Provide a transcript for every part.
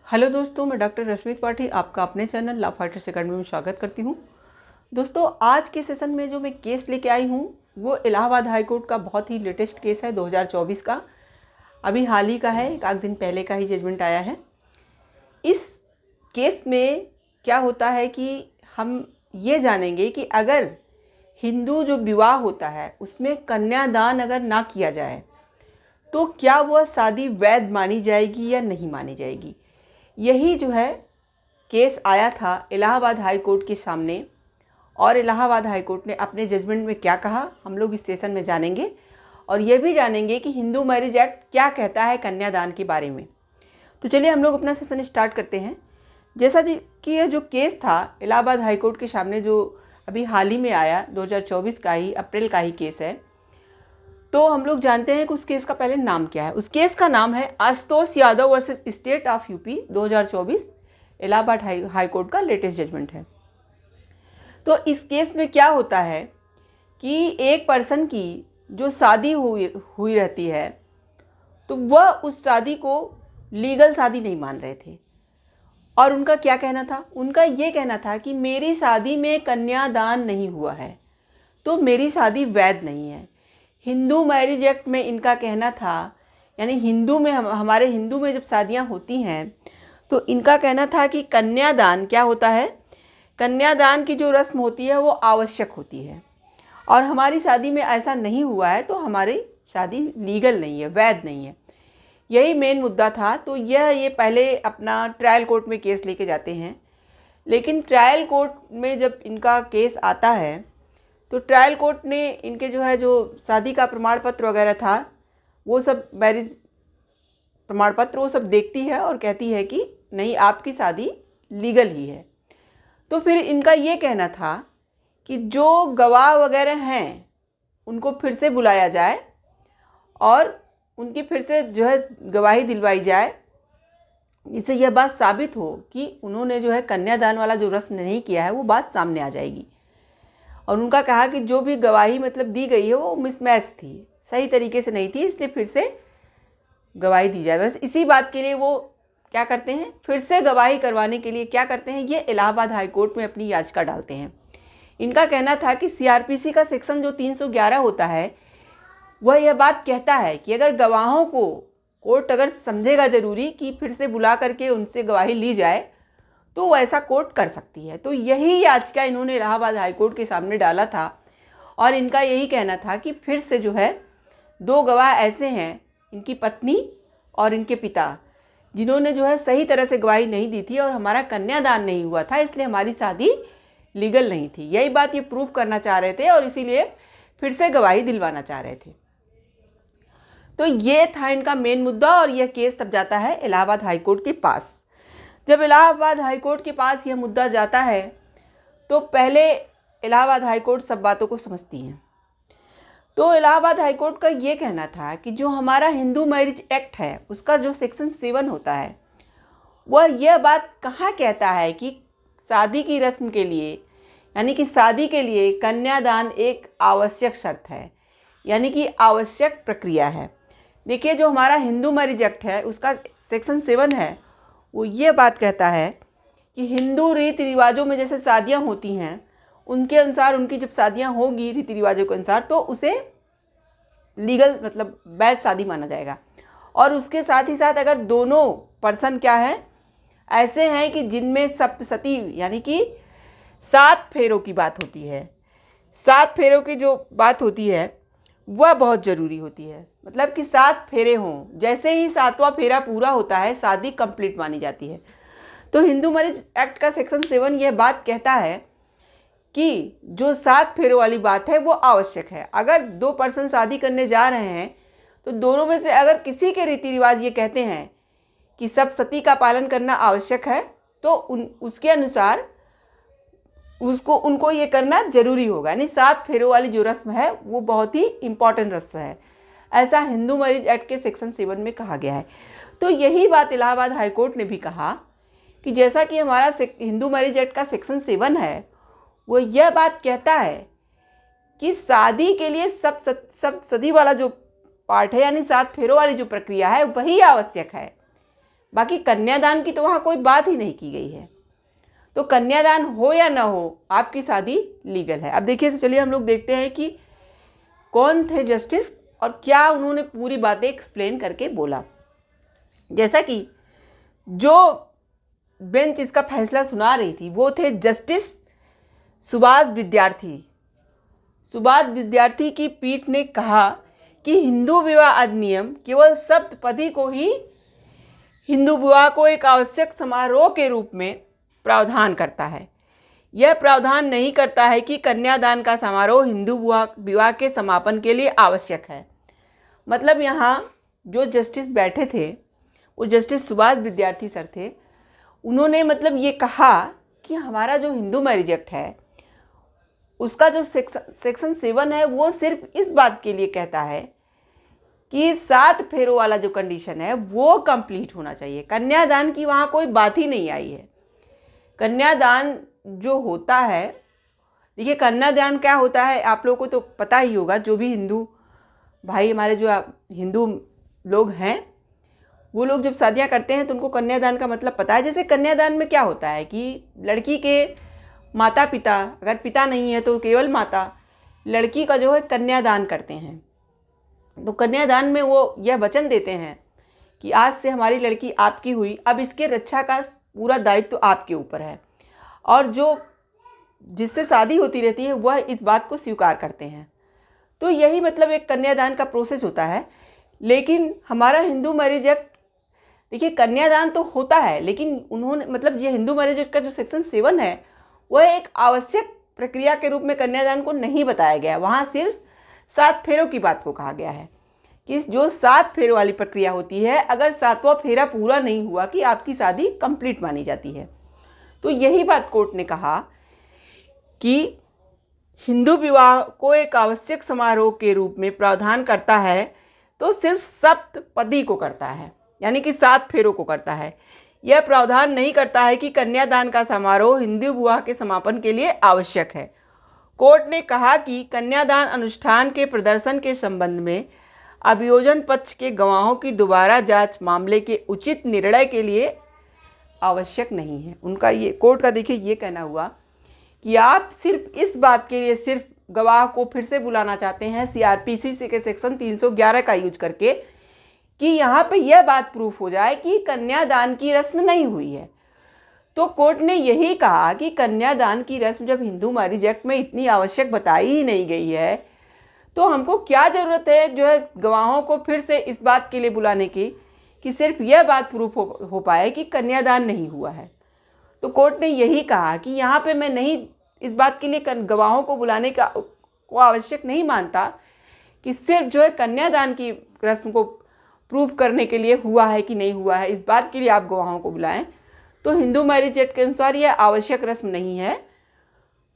Hello दोस्तों, मैं doctor रश्मि त्रिपाठी आपका अपने चैनल लव फाइटर्स अकेडमी में स्वागत करती हूँ। दोस्तों, आज के सेशन में जो मैं केस लेके आई हूँ वो इलाहाबाद हाई कोर्ट का बहुत ही लेटेस्ट केस है 2024 का। अभी हाल ही का है, एक आध दिन पहले का ही जजमेंट आया है। इस केस में क्या होता है कि हम ये जानेंगे कि अगर हिंदू जो विवाह होता है उसमें कन्यादान अगर ना किया जाए तो क्या वह शादी वैध मानी जाएगी या नहीं मानी जाएगी। यही जो है केस आया था इलाहाबाद हाई कोर्ट के सामने, और इलाहाबाद हाई कोर्ट ने अपने जजमेंट में क्या कहा हम लोग इस सेशन में जानेंगे। और ये भी जानेंगे कि हिंदू मैरिज एक्ट क्या कहता है कन्यादान के बारे में। तो चलिए हम लोग अपना सेशन स्टार्ट करते हैं। जैसा कि यह जो केस था इलाहाबाद हाई कोर्ट के सामने, जो अभी हाल ही में आया 2024 का ही अप्रैल का ही केस है, तो हम लोग जानते हैं कि उस केस का पहले नाम क्या है। उस केस का नाम है Ashutosh Yadav versus state of UP 2024। Allahabad high court का लेटेस्ट जजमेंट है। तो इस केस में क्या होता है कि एक पर्सन की जो शादी हुई रहती है तो वह उस शादी को लीगल शादी नहीं मान रहे थे। और उनका क्या कहना था? उनका ये कहना था कि मेरी शादी में कन्यादान नहीं हुआ है तो मेरी शादी वैध नहीं है। हिंदू मैरिज एक्ट में इनका कहना था, यानी हिंदू में हमारे हिंदू में जब शादियां होती हैं तो इनका कहना था कि कन्यादान क्या होता है, कन्यादान की जो रस्म होती है वो आवश्यक होती है, और हमारी शादी में ऐसा नहीं हुआ है तो हमारी शादी लीगल नहीं है, वैध नहीं है। यही मेन मुद्दा था। तो ये पहले अपना ट्रायल कोर्ट में केस लेके जाते हैं, लेकिन ट्रायल कोर्ट में जब इनका केस आता है तो ट्रायल कोर्ट ने इनके जो शादी का प्रमाण पत्र वगैरह था वो सब, मैरिज प्रमाण पत्र वो सब देखती है और कहती है कि नहीं, आपकी शादी लीगल ही है। तो फिर इनका ये कहना था कि जो गवाह वगैरह हैं उनको फिर से बुलाया जाए और उनकी फिर से जो है गवाही दिलवाई जाए, इससे यह बात साबित हो कि उन्होंने कन्यादान वाला जो रस्म नहीं किया है वो बात सामने आ जाएगी। और उनका कहा कि जो भी गवाही दी गई है वो मिसमैच थी, सही तरीके से नहीं थी, इसलिए फिर से गवाही दी जाए। बस इसी बात के लिए वो क्या करते हैं, फिर से गवाही करवाने के लिए क्या करते हैं, ये इलाहाबाद हाई कोर्ट में अपनी याचिका डालते हैं। इनका कहना था कि सीआरपीसी का सेक्शन जो 311 होता है वह यह बात कहता है कि अगर गवाहों को कोर्ट अगर समझेगा ज़रूरी कि फिर से बुला करके उनसे गवाही ली जाए तो वो ऐसा कोर्ट कर सकती है। तो यही याचिका इन्होंने इलाहाबाद हाई कोर्ट के सामने डाला था, और इनका यही कहना था कि फिर से दो गवाह ऐसे हैं, इनकी पत्नी और इनके पिता, जिन्होंने सही तरह से गवाही नहीं दी थी और हमारा कन्यादान नहीं हुआ था, इसलिए हमारी शादी लीगल नहीं थी। यही बात ये प्रूव करना चाह रहे थे और इसीलिए फिर से गवाही दिलवाना चाह रहे थे। तो ये था इनका मेन मुद्दा, और यह केस तब जाता है इलाहाबाद हाई कोर्ट के पास। जब इलाहाबाद हाई कोर्ट के पास यह मुद्दा जाता है तो पहले इलाहाबाद हाई कोर्ट सब बातों को समझती है। तो इलाहाबाद हाई कोर्ट का ये कहना था कि जो हमारा हिंदू मैरिज एक्ट है उसका जो सेक्शन 7 होता है वह यह बात कहाँ कहता है कि शादी की रस्म के लिए, यानी कि शादी के लिए कन्यादान एक आवश्यक शर्त है, यानी कि आवश्यक प्रक्रिया है। देखिए, जो हमारा हिंदू मैरिज एक्ट है उसका सेक्शन 7 है, वो ये बात कहता है कि हिंदू रीति रिवाजों में जैसे शादियां होती हैं उनके अनुसार, उनकी जब शादियां होगी रीति रिवाजों के अनुसार तो उसे लीगल मतलब वैध शादी माना जाएगा। और उसके साथ ही साथ अगर दोनों पर्सन क्या हैं, ऐसे हैं कि जिनमें सप्तशती यानी कि 7 फेरों की बात होती है, 7 फेरों की जो बात होती है वह बहुत ज़रूरी होती है। मतलब कि 7 फेरे हों, जैसे ही 7वां फेरा पूरा होता है शादी कंप्लीट मानी जाती है। तो हिंदू मैरिज एक्ट का सेक्शन 7 यह बात कहता है कि जो 7 फेरों वाली बात है वो आवश्यक है। अगर दो पर्सन शादी करने जा रहे हैं तो दोनों में से अगर किसी के रीति रिवाज ये कहते हैं कि सप्तशती का पालन करना आवश्यक है तो उसके अनुसार उनको ये करना जरूरी होगा, यानी 7 फेरों वाली जो रस्म है वो बहुत ही इंपॉर्टेंट रस्म है, ऐसा हिंदू मैरिज एक्ट के सेक्शन 7 में कहा गया है। तो यही बात इलाहाबाद हाई कोर्ट ने भी कहा कि जैसा कि हमारा हिंदू मैरिज एक्ट का सेक्शन 7 है वो यह बात कहता है कि शादी के लिए सब सदी वाला जो पार्ट है, यानी 7 फेरों वाली जो प्रक्रिया है वही आवश्यक है। बाकी कन्यादान की तो वहाँ कोई बात ही नहीं की गई है। तो कन्यादान हो या ना हो, आपकी शादी लीगल है। अब देखिए, चलिए हम लोग देखते हैं कि कौन थे जस्टिस और क्या उन्होंने पूरी बातें एक्सप्लेन करके बोला। जैसा कि जो बेंच इसका फैसला सुना रही थी वो थे जस्टिस सुभाष विद्यार्थी। सुभाष विद्यार्थी की पीठ ने कहा कि हिंदू विवाह अधिनियम केवल सप्तपदी को ही हिंदू विवाह को एक आवश्यक समारोह के रूप में प्रावधान करता है। यह प्रावधान नहीं करता है कि कन्यादान का समारोह हिंदू विवाह के समापन के लिए आवश्यक है। मतलब यहाँ जो जस्टिस बैठे थे वो जस्टिस सुभाष विद्यार्थी सर थे। उन्होंने मतलब ये कहा कि हमारा जो हिंदू मैरिज एक्ट है उसका जो सेक्शन 7 है वो सिर्फ इस बात के लिए कहता है कि 7 फेरों वाला जो कंडीशन है वो कंप्लीट होना चाहिए। कन्यादान की वहाँ कोई बात ही नहीं आई है। कन्यादान जो होता है, देखिए कन्यादान क्या होता है आप लोगों को तो पता ही होगा। जो भी हिंदू भाई हमारे जो हिंदू लोग हैं वो लोग जब शादियां करते हैं तो उनको कन्यादान का मतलब पता है। जैसे कन्यादान में क्या होता है कि लड़की के माता पिता, अगर पिता नहीं है तो केवल माता, लड़की का जो है कन्यादान करते हैं। तो कन्यादान में वो यह वचन देते हैं कि आज से हमारी लड़की आपकी हुई, अब इसके रक्षा का पूरा दायित्व तो आपके ऊपर है। और जो जिससे शादी होती रहती है वह इस बात को स्वीकार करते हैं। तो यही मतलब एक कन्यादान का प्रोसेस होता है। लेकिन हमारा हिंदू मैरिज एक्ट, देखिए कन्यादान तो होता है लेकिन उन्होंने मतलब ये हिंदू मैरिज एक्ट का जो सेक्शन 7 है वह एक आवश्यक प्रक्रिया के रूप में कन्यादान को नहीं बताया गया। वहाँ सिर्फ 7 फेरों की बात को कहा गया है कि जो 7 फेरों वाली प्रक्रिया होती है, अगर 7वां फेरा पूरा नहीं हुआ कि आपकी शादी कंप्लीट मानी जाती है। तो यही बात कोर्ट ने कहा कि हिंदू विवाह को एक आवश्यक समारोह के रूप में प्रावधान करता है तो सिर्फ सप्तपदी को करता है, यानी कि 7 फेरों को करता है। यह प्रावधान नहीं करता है कि कन्यादान का समारोह हिंदू विवाह के समापन के लिए आवश्यक है। कोर्ट ने कहा कि कन्यादान अनुष्ठान के प्रदर्शन के संबंध में अभियोजन पक्ष के गवाहों की दोबारा जांच मामले के उचित निर्णय के लिए आवश्यक नहीं है। उनका ये कोर्ट का देखिए ये कहना हुआ कि आप सिर्फ इस बात के लिए सिर्फ गवाह को फिर से बुलाना चाहते हैं सीआरपीसी के सेक्शन 311 का यूज करके कि यहाँ पे यह बात प्रूफ हो जाए कि कन्यादान की रस्म नहीं हुई है। तो कोर्ट ने यही कहा कि कन्यादान की रस्म जब हिंदू मैरिज एक्ट में इतनी आवश्यक बताई ही नहीं गई है तो हमको क्या ज़रूरत है जो है गवाहों को फिर से इस बात के लिए बुलाने की कि सिर्फ यह बात प्रूफ हो पाए कि कन्यादान नहीं हुआ है। तो कोर्ट ने यही कहा कि यहाँ पे मैं नहीं इस बात के लिए गवाहों को बुलाने का को आवश्यक नहीं मानता कि सिर्फ जो है कन्यादान की रस्म को प्रूफ करने के लिए हुआ है कि नहीं हुआ है, इस बात के लिए आप गवाहों को बुलाएं। तो हिंदू मैरिज एक्ट के अनुसार यह आवश्यक रस्म नहीं है,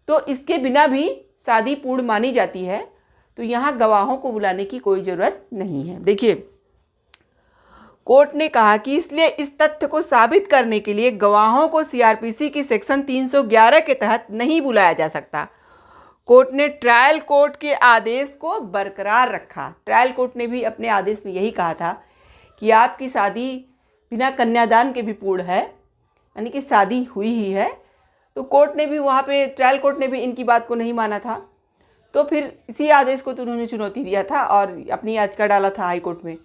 तो इसके बिना भी शादी पूर्ण मानी जाती है। तो यहाँ गवाहों को बुलाने की कोई ज़रूरत नहीं है। देखिए कोर्ट ने कहा कि इसलिए इस तथ्य को साबित करने के लिए गवाहों को सीआरपीसी की सेक्शन 311 के तहत नहीं बुलाया जा सकता। कोर्ट ने ट्रायल कोर्ट के आदेश को बरकरार रखा। ट्रायल कोर्ट ने भी अपने आदेश में यही कहा था कि आपकी शादी बिना कन्यादान के भी पूर्ण है, यानी कि शादी हुई ही है। तो कोर्ट ने भी वहाँ पे ट्रायल कोर्ट ने भी इनकी बात को नहीं माना था। तो फिर इसी आदेश को तो उन्होंने चुनौती दिया था और अपनी याचिका डाला था हाई कोर्ट में।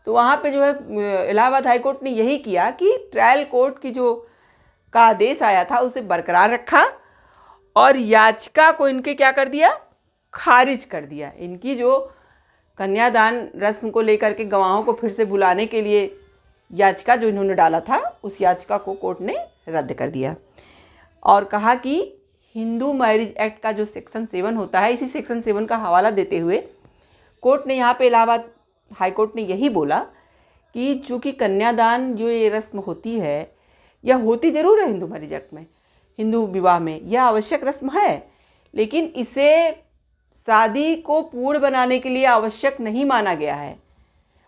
तो वहाँ पे जो है इलाहाबाद हाई कोर्ट ने यही किया कि ट्रायल कोर्ट की जो का आदेश आया था उसे बरकरार रखा और याचिका को इनके क्या कर दिया, खारिज कर दिया। इनकी जो कन्यादान रस्म को लेकर के गवाहों को फिर से बुलाने के लिए याचिका जो इन्होंने डाला था उस याचिका को कोर्ट ने रद्द कर दिया और कहा कि हिंदू मैरिज एक्ट का जो सेक्शन 7 होता है, इसी सेक्शन 7 का हवाला देते हुए कोर्ट ने यहाँ पे इलाहाबाद हाई कोर्ट ने यही बोला कि चूँकि कन्यादान जो ये रस्म होती है यह होती ज़रूर है हिंदू मैरिज एक्ट में, हिंदू विवाह में यह आवश्यक रस्म है, लेकिन इसे शादी को पूर्ण बनाने के लिए आवश्यक नहीं माना गया है।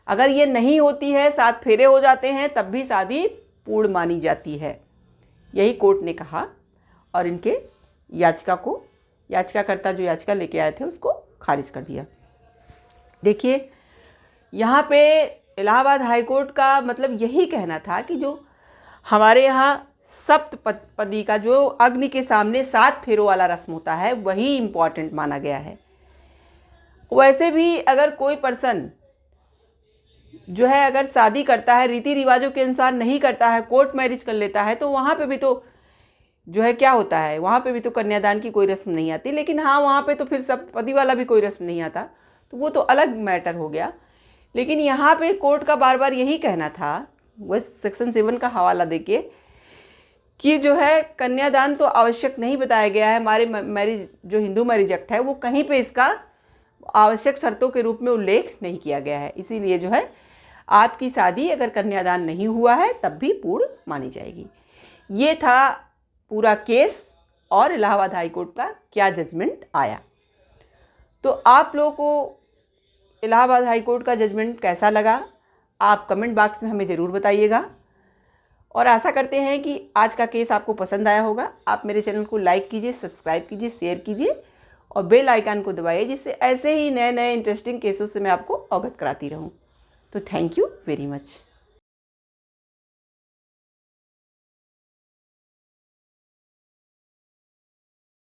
अगर ये नहीं होती है, 7 फेरे हो जाते हैं, तब भी शादी पूर्ण मानी जाती है। यही कोर्ट ने कहा और इनके याचिका को, याचिकाकर्ता जो याचिका लेके आए थे उसको खारिज कर दिया। देखिए यहाँ पे इलाहाबाद हाई कोर्ट का मतलब यही कहना था कि जो हमारे यहाँ सप्तपदी का जो अग्नि के सामने 7 फेरों वाला रस्म होता है वही इम्पॉर्टेंट माना गया है। वैसे भी अगर कोई पर्सन जो है अगर शादी करता है रीति रिवाजों के अनुसार नहीं करता है, कोर्ट मैरिज कर लेता है, तो वहाँ पे भी तो जो है क्या होता है, वहाँ पे भी तो कन्यादान की कोई रस्म नहीं आती। लेकिन हाँ, वहाँ पे तो फिर सप्तपदी वाला भी कोई रस्म नहीं आता, तो वो तो अलग मैटर हो गया। लेकिन यहाँ पे कोर्ट का बार बार यही कहना था, वह सेक्शन 7 का हवाला देके, कि जो है कन्यादान तो आवश्यक नहीं बताया गया है। हमारे मैरिज जो हिंदू मैरिज एक्ट है वो कहीं पे इसका आवश्यक शर्तों के रूप में उल्लेख नहीं किया गया है। इसीलिए जो है आपकी शादी अगर कन्यादान नहीं हुआ है तब भी पूर्ण मानी जाएगी। ये था पूरा केस और इलाहाबाद हाई कोर्ट का क्या जजमेंट आया। तो आप लोगों को इलाहाबाद हाई कोर्ट का जजमेंट कैसा लगा, आप कमेंट बॉक्स में हमें ज़रूर बताइएगा। और आशा करते हैं कि आज का केस आपको पसंद आया होगा। आप मेरे चैनल को लाइक कीजिए, सब्सक्राइब कीजिए, शेयर कीजिए और बेल आइकन को दबाइए, जिससे ऐसे ही नए नए इंटरेस्टिंग केसों से मैं आपको अवगत कराती रहूं। तो थैंक यू वेरी मच।